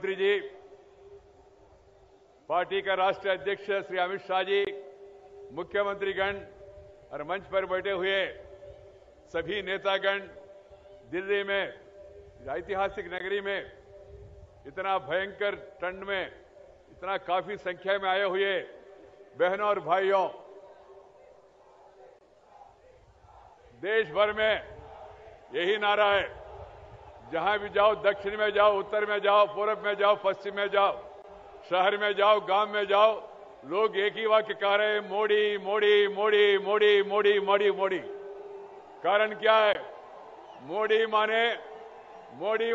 गृहमंत्री जी, पार्टी का राष्ट्रीय अध्यक्ष श्री अमित शाह जी, मुख्यमंत्रीगण और मंच पर बैठे हुए सभी नेतागण, दिल्ली में ऐतिहासिक नगरी में इतना भयंकर ठंड में इतना काफी संख्या में आए हुए बहनों और भाइयों, देश भर में यही नारा है, जहां भी जाओ, दक्षिण में जाओ, उत्तर में जाओ, पूर्व में जाओ, पश्चिम में जाओ, शहर में जाओ, गांव में जाओ, लोग एक ही वाक्य कह रहे हैं, मोदी मोदी मोदी मोदी मोदी मोदी मोदी। कारण क्या है? मोदी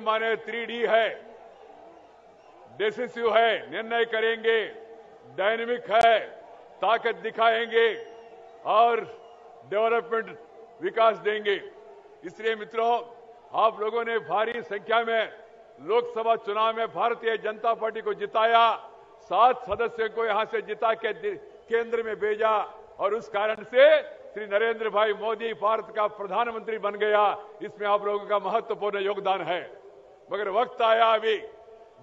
माने 3D है, डिसिसिव है, निर्णय करेंगे, डायनेमिक है, ताकत दिखाएंगे और डेवलपमेंट विकास देंगे। इसलिए मित्रों, आप लोगों ने भारी संख्या में लोकसभा चुनाव में भारतीय जनता पार्टी को जिताया, 7 सदस्यों को यहां से जिता के केंद्र में भेजा और उस कारण से श्री नरेंद्र भाई मोदी भारत का प्रधानमंत्री बन गया। इसमें आप लोगों का महत्वपूर्ण योगदान है। मगर वक्त आया, अभी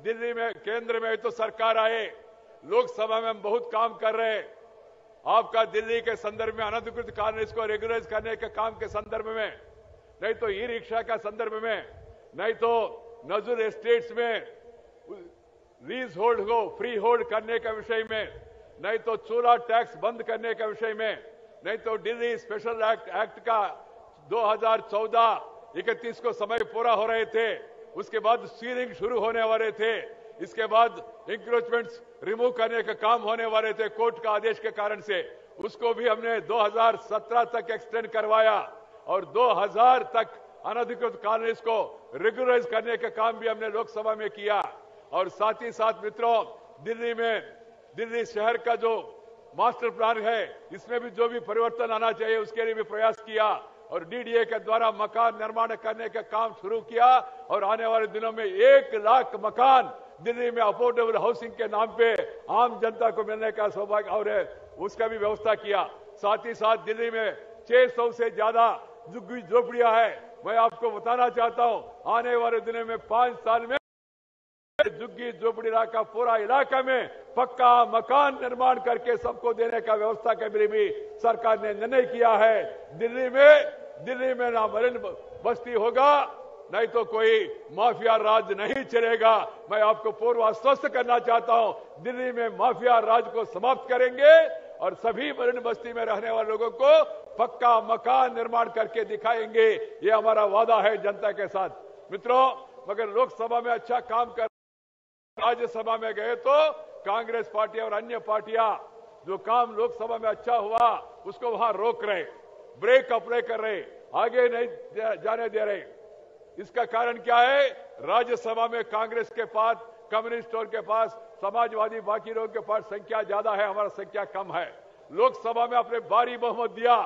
दिल्ली में केंद्र में तो सरकार आए, लोकसभा में हम बहुत काम कर रहे हैं। आपका दिल्ली के संदर्भ में अनधिकृत कॉलोनीज को रेगुलराइज करने के काम के संदर्भ में, नहीं तो ई रिक्शा का संदर्भ में, नहीं तो नजूल एस्टेट्स में लीज होल्ड को फ्री होल्ड करने के विषय में, नहीं तो चूल्हा टैक्स बंद करने के विषय में, नहीं तो दिल्ली स्पेशल एक्ट का 2014-31 को समय पूरा हो रहे थे, उसके बाद सीलिंग शुरू होने वाले थे, इसके बाद इंक्रोचमेंट्स रिमूव करने का काम होने वाले थे कोर्ट का आदेश के कारण से, उसको भी हमने 2017 तक एक्सटेंड करवाया और 2000 तक अनधिकृत कॉलोनीज को रेगुलराइज करने का काम भी हमने लोकसभा में किया। और साथ ही साथ मित्रों, दिल्ली शहर का जो मास्टर प्लान है, इसमें भी जो भी परिवर्तन आना चाहिए उसके लिए भी प्रयास किया और डीडीए के द्वारा मकान निर्माण करने का काम शुरू किया और आने वाले दिनों में 1 लाख मकान दिल्ली में अफोर्डेबल हाउसिंग के नाम पे आम जनता को मिलने का सौभाग्य और उसका भी व्यवस्था किया। साथ ही साथ दिल्ली में 600 से ज्यादा झुग्गी झोपड़ियां है। मैं आपको बताना चाहता हूं, आने वाले दिनों में 5 साल में झुग्गी झोपड़ी का पूरा इलाका में पक्का मकान निर्माण करके सबको देने का व्यवस्था के लिए भी सरकार ने निर्णय किया है। दिल्ली में ना मरीन बस्ती होगा, नहीं तो कोई माफिया राज नहीं चलेगा। मैं आपको पूर्व आश्वस्त करना चाहता हूं, दिल्ली में माफिया राज को समाप्त करेंगे और सभी मरीन बस्ती में रहने वाले लोगों को पक्का मकान निर्माण करके दिखाएंगे। ये हमारा वादा है जनता के साथ। मित्रों, मगर लोकसभा में अच्छा काम कर, राज्यसभा में गए तो कांग्रेस पार्टी और अन्य पार्टियां जो काम लोकसभा में अच्छा हुआ उसको वहां रोक रहे, ब्रेक अप्लाई कर रहे, आगे नहीं जाने दे रहे। इसका कारण क्या है? राज्यसभा में कांग्रेस के पास, कम्युनिस्टों के पास, समाजवादी बाकी लोगों के पास संख्या ज्यादा है, हमारा संख्या कम है। लोकसभा में अपने भारी बहुमत दिया,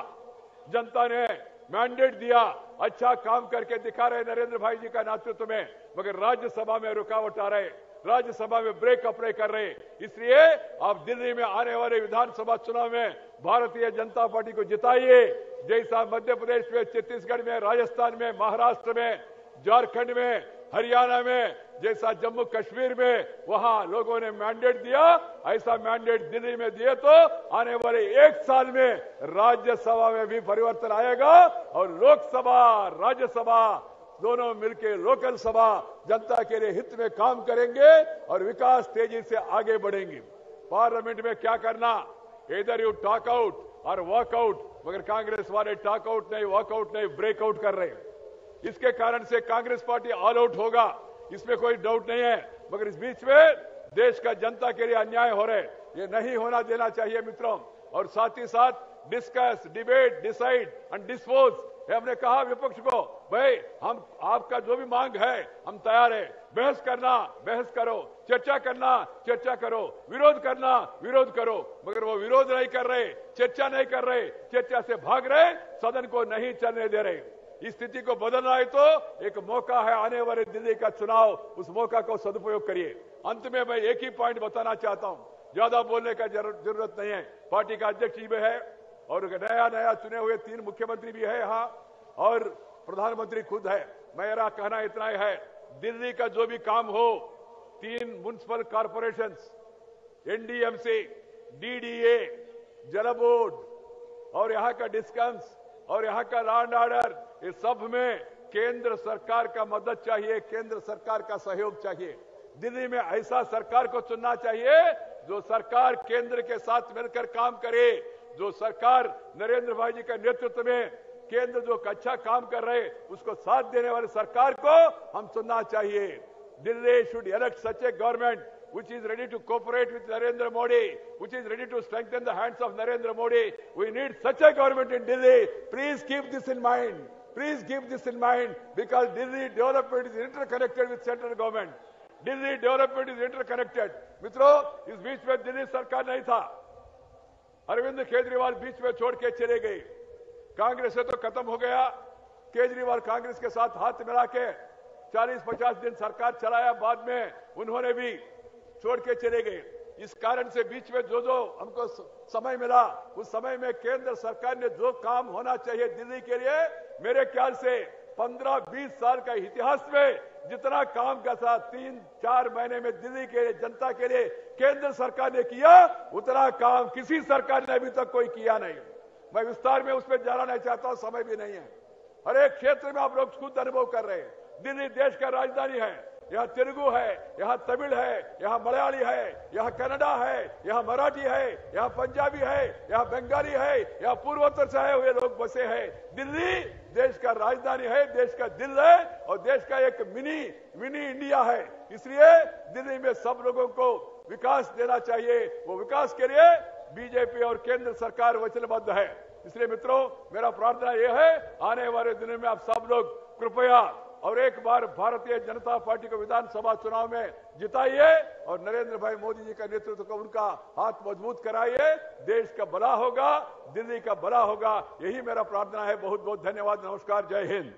जनता ने मैंडेट दिया, अच्छा काम करके दिखा रहे नरेंद्र भाई जी का नेतृत्व में, मगर राज्यसभा में रुकावट आ रहे, राज्यसभा में ब्रेक अप्लाई कर रहे। इसलिए आप दिल्ली में आने वाले विधानसभा चुनाव में भारतीय जनता पार्टी को जिताइए। जैसा मध्य प्रदेश में, छत्तीसगढ़ में, राजस्थान में, महाराष्ट्र में, झारखंड में, हरियाणा में, जैसा जम्मू कश्मीर में वहां लोगों ने मैंडेट दिया, ऐसा मैंडेट दिल्ली में दिए तो आने वाले 1 साल में राज्यसभा में भी परिवर्तन आएगा और लोकसभा, राज्यसभा दोनों मिलकर लोकल सभा जनता के लिए हित में काम करेंगे और विकास तेजी से आगे बढ़ेंगे। पार्लियामेंट में क्या करना, इधर यू टॉक आउट और वॉकआउट, मगर कांग्रेस वाले टॉक आउट नहीं, वॉकआउट नहीं, ब्रेकआउट कर रहे हैं। इसके कारण से कांग्रेस पार्टी ऑल आउट होगा, इसमें कोई डाउट नहीं है। मगर इस बीच में देश का जनता के लिए अन्याय हो रहे, ये नहीं होना देना चाहिए मित्रों। और साथ ही साथ discuss, debate, decide and dispose, हमने कहा विपक्ष को, भाई हम आपका जो भी मांग है हम तैयार है, बहस करना बहस करो, चर्चा करना चर्चा करो, विरोध करना विरोध करो, मगर वो विरोध नहीं कर रहे, चर्चा नहीं कर रहे, चर्चा से भाग रहे, सदन को नहीं चलने दे रहे। इस स्थिति को बदलना है तो एक मौका है आने वाले दिल्ली का चुनाव, उस मौका को सदुपयोग करिए। अंत में मैं एक ही पॉइंट बताना चाहता हूं, ज्यादा बोलने का जरूरत नहीं है। पार्टी का अध्यक्ष भी है और नया चुने हुए 3 मुख्यमंत्री भी है यहाँ और प्रधानमंत्री खुद है। मेरा कहना इतना ही है, दिल्ली का जो भी काम हो 3 म्युनिसिपल कॉरपोरेशंस, एनडीएमसी, डीडीए, जल बोर्ड और यहाँ का डिस्कम्स और यहाँ का लॉ एंड ऑर्डर, इस सब में केंद्र सरकार का मदद चाहिए, केंद्र सरकार का सहयोग चाहिए। दिल्ली में ऐसा सरकार को चुनना चाहिए जो सरकार केंद्र के साथ मिलकर काम करे, जो सरकार नरेंद्र भाई जी के नेतृत्व में केंद्र जो अच्छा काम कर रहे उसको साथ देने वाली सरकार को हम चुनना चाहिए। Delhi should elect such A government which is ready to cooperate with Narendra Modi, which is ready to strengthen the hands of Narendra Modi. We need such a government in Delhi. Please keep this in mind. Please keep this in mind because Delhi development is interconnected with central government. Delhi development is interconnected. मित्रों, इस बीच में दिल्ली सरकार नहीं था, अरविंद केजरीवाल बीच में छोड़ के चले गए। कांग्रेस से तो खत्म हो गया। केजरीवाल कांग्रेस के साथ हाथ मिला के 40-50 दिन सरकार चलाया, बाद में उन्होंने भी छोड़ के चले गए। इस कारण से बीच में जो हमको समय मिला, उस समय में केंद्र सरकार ने जो काम होना चाहिए दिल्ली के लिए, मेरे ख्याल से 15-20 साल का इतिहास में जितना काम का था 3-4 महीने में दिल्ली के लिए, जनता के लिए केंद्र सरकार ने किया, उतना काम किसी सरकार ने अभी तक कोई किया नहीं। मैं विस्तार में उसमें जाना नहीं चाहता हूं, समय भी नहीं है। हर एक क्षेत्र में आप लोग खुद अनुभव कर रहे हैं। दिल्ली देश का राजधानी है, यहाँ तेलुगु है, यहाँ तमिल है, यहाँ मलयाली है, यहाँ कन्नड़ा है, यहाँ मराठी है, यहाँ पंजाबी है, यहाँ बंगाली है, यहाँ पूर्वोत्तर से आए हुए लोग बसे हैं। दिल्ली देश का राजधानी है, देश का दिल है और देश का एक मिनी इंडिया है। इसलिए दिल्ली में सब लोगों को विकास देना चाहिए। वो विकास के लिए बीजेपी और केंद्र सरकार वचनबद्ध है। इसलिए मित्रों, मेरा प्रार्थना यह है, आने वाले दिनों में आप सब लोग कृपया और एक बार भारतीय जनता पार्टी को विधानसभा चुनाव में जिताइए और नरेंद्र भाई मोदी जी का नेतृत्व को उनका हाथ मजबूत कराइए। देश का भला होगा, दिल्ली का भला होगा, यही मेरा प्रार्थना है। बहुत बहुत धन्यवाद। नमस्कार, जय हिंद।